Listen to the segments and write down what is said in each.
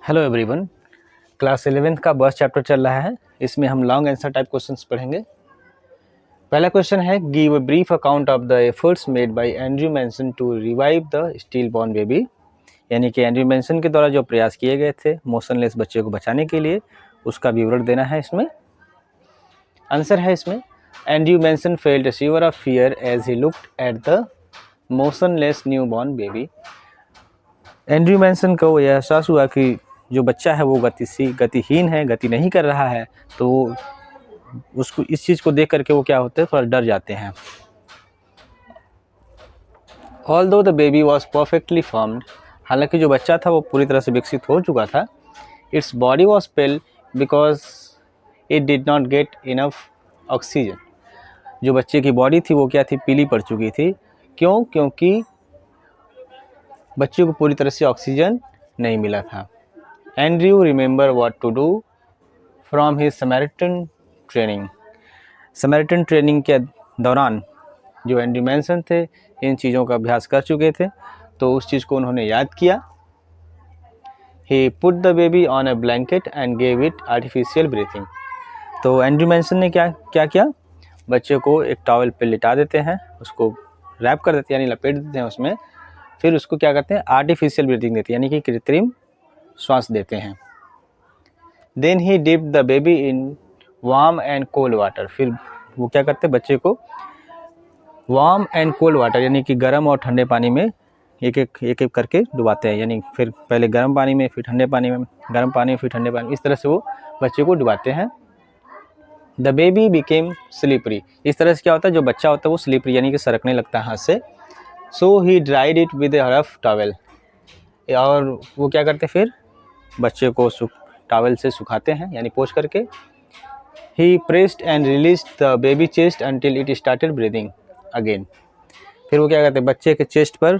Hello everyone. Class 11th का birth chapter चल रहा है। इसमें हम लॉन्ग आंसर टाइप क्वेश्चंस पढ़ेंगे। पहला क्वेश्चन है, give a brief account of the efforts made by Andrew Manson to revive the still born baby. यानी कि एंड्रयू मैनसन के द्वारा जो प्रयास किए गए थे मोशनलेस बच्चे को बचाने के लिए, उसका विवरण देना है। इसमें आंसर है इसमें, Andrew Manson felt a shiver of fear as he looked at the motionless new born baby. Andrew Manson को यह एहसास हुआ कि जो बच्चा है वो गतिहीन है, गति नहीं कर रहा है, तो उसको इस चीज़ को देख करके वो क्या होते हैं, थोड़ा डर जाते हैं। Although the baby was perfectly formed, हालांकि जो बच्चा था वो पूरी तरह से विकसित हो चुका था, its body was pale because it did not get enough oxygen। जो बच्चे की बॉडी थी वो क्या थी, पीली पड़ चुकी थी। क्यों? क्योंकि बच्चे को पूरी तरह से ऑक्सीजन नहीं मिला था। Andrew remember what to do from his Samaritan training. Samaritan training के दौरान जो एंड्रयू मैनसन थे इन चीज़ों का अभ्यास कर चुके थे, तो उस चीज़ को उन्होंने याद किया। He put the baby on a blanket and gave it artificial breathing. तो एंड्रयू मैनसन ने क्या किया, बच्चे को एक टॉवल पे लिटा देते हैं, उसको रैप कर देते हैं यानी लपेट देते हैं उसमें, फिर उसको क्या करते हैं, आर्टिफिशियल ब्रीथिंग देते हैं यानी कि कृत्रिम श्वास देते हैं। Then he dip the baby in warm and cold water. फिर वो क्या करते हैं, बच्चे को वार्म एंड कोल्ड वाटर यानी कि गर्म और ठंडे पानी में एक एक करके डुबाते हैं। यानी फिर पहले गर्म पानी में, फिर ठंडे पानी में, गर्म पानी फिर ठंडे पानी में, इस तरह से वो बच्चे को डुबाते हैं। The baby became slippery. इस तरह से क्या होता है, जो बच्चा होता है वो स्लिपरी यानी कि सरकने लगता है हाथ से। So he dried it with a rough towel. और वो क्या करते, फिर बच्चे को टॉवेल से सुखाते हैं यानी पोंछ करके। He pressed and released the baby chest until it started breathing again. फिर वो क्या करते हैं, बच्चे के चेस्ट पर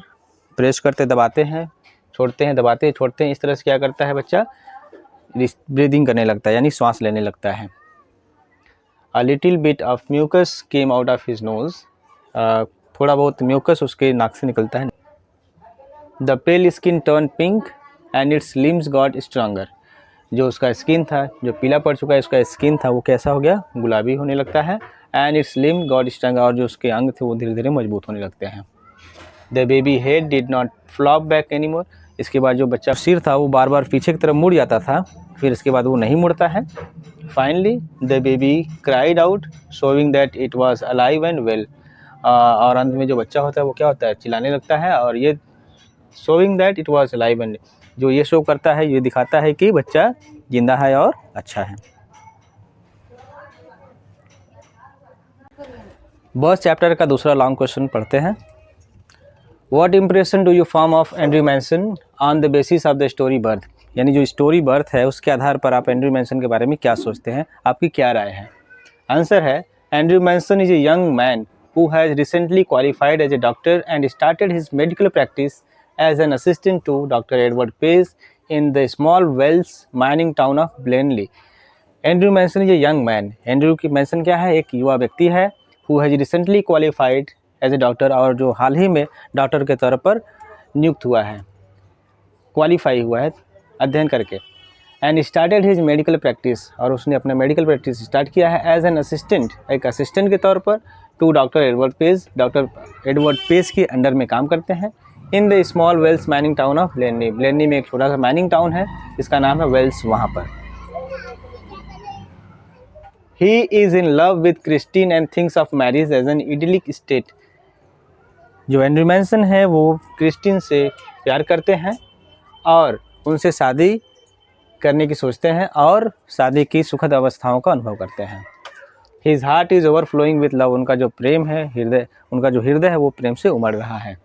प्रेस करते, दबाते हैं, छोड़ते हैं, दबाते हैं, छोड़ते हैं। इस तरह से क्या करता है, बच्चा ब्रीदिंग करने लगता है यानी श्वास लेने लगता है। A little bit of mucus came out of his nose. थोड़ा बहुत म्यूकस उसके नाक से निकलता है। The pale skin turn pink and its limbs got stronger. जो उसका स्किन था, जो पीला पड़ चुका है, उसका स्किन था वो कैसा हो गया, गुलाबी होने लगता है। And its limbs got stronger, और जो उसके अंग थे वो धीरे धीरे मजबूत होने लगते हैं। The baby head did not flop back any more. इसके बाद जो बच्चा सिर था वो बार बार पीछे की तरफ मुड़ जाता था, फिर इसके बाद वो नहीं मुड़ता है। Finally the baby cried out showing that it was alive and well. और अंत में जो बच्चा होता है वो क्या होता है, चिल्लाने लगता है, और ये showing that it was alive and, जो ये शो करता है, ये दिखाता है कि बच्चा जिंदा है और अच्छा है। बर्थ चैप्टर का दूसरा लॉन्ग क्वेश्चन पढ़ते हैं। What impression do you form of Andrew Manson on the basis of the story birth. यानी जो स्टोरी बर्थ है उसके आधार पर आप एंड्रयू मैनसन के बारे में क्या सोचते हैं, आपकी क्या राय है। आंसर है, Andrew Manson is a young man who has recently qualified as a doctor and started his medical practice as an assistant to Dr. Edward Pace in the small Wells mining town of Blenheim। Andrew Manson is a young man. Andrew की Manson क्या है, एक युवा व्यक्ति है। Who has recently qualified as a doctor, और जो हाल ही में डॉक्टर के तौर पर नियुक्त हुआ है, क्वालिफाई हुआ है अध्ययन करके। And started his medical practice, और उसने अपना मेडिकल प्रैक्टिस स्टार्ट किया है एज एन असिस्टेंट, एक असिस्टेंट के तौर पर, to doctor Edward Pace. Doctor Edward Pace के अंडर में काम करते हैं। In the small Wales mining town of Blaenelly. Blaenelly में एक छोटा सा माइनिंग टाउन है जिसका नाम है वेल्स, वहाँ पर। He is in love with Christine and thinks of marriage as an idyllic state. जो एंड्रयू मैनसन है वो क्रिस्टीन से प्यार करते हैं और उनसे शादी करने की सोचते हैं और शादी की सुखद अवस्थाओं का अनुभव करते हैं। His heart is overflowing with love. उनका जो प्रेम है, हृदय, उनका जो हृदय है वो प्रेम से उमड़ रहा है।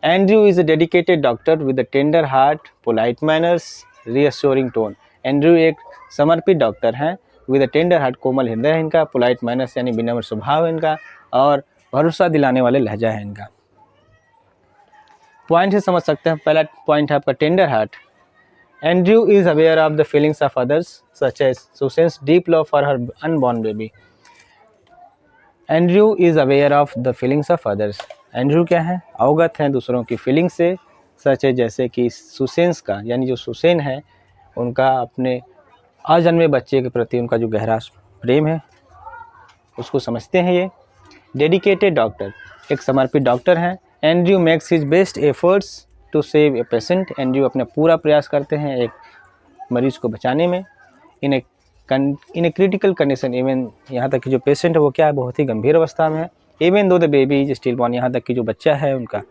Andrew is a dedicated doctor with a tender heart, polite manners, reassuring tone. Andrew एक समर्पित डॉक्टर हैं, विद अ टेंडर हार्ट, कोमल हृदय है इनका, पोलाइट मैनर्स यानी विनम्र स्वभाव है इनका, और भरोसा दिलाने वाले लहजा है इनका। पॉइंट से समझ सकते हैं। पहला पॉइंट है आपका tender heart. Andrew is aware of the feelings of others, such as Susan's deep love for her unborn baby. Andrew is aware of the feelings of others. Andrew क्या है, अवगत हैं दूसरों की फीलिंग से, सच है जैसे कि सुसेन्स का, यानी जो सुसेन है उनका अपने अजन्मे बच्चे के प्रति उनका जो गहरा प्रेम है उसको समझते हैं ये। डेडिकेटेड डॉक्टर, एक समर्पित डॉक्टर हैं। Andrew makes his best efforts to save a patient, Andrew अपना पूरा प्रयास करते हैं एक मरीज को बचाने में। इन ए क्रिटिकल कंडीशन, इवन यहाँ तक कि जो पेशेंट है वो क्या है, बहुत ही गंभीर अवस्था में है। Even though the baby is still born, यहाँ तक कि जो बच्चा है उनका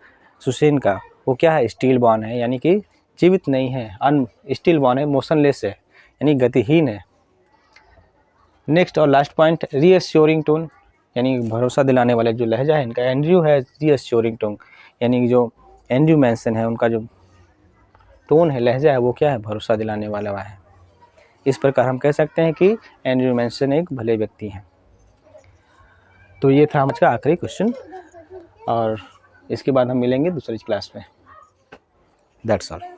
सुसेन का वो क्या है, स्टिल बॉर्न है, यानी कि जीवित नहीं है, स्टिल बॉर्न है, मोशनलेस है, यानी गतिहीन है। नेक्स्ट और लास्ट पॉइंट, रीअश्योरिंग टोन, यानी भरोसा दिलाने वाला जो लहजा है इनका। एंड्रयू है रीअश्योरिंग टोन, यानी कि जो एंड्रयू मैनसन है उनका जो टोन है, लहजा है, वो क्या है, भरोसा दिलाने वाला है। इस प्रकार हम कह सकते हैं कि एंड्रयू मैनसन एक भले व्यक्ति हैं। तो ये था आज का आखिरी क्वेश्चन, और इसके बाद हम मिलेंगे दूसरी क्लास में। That's all.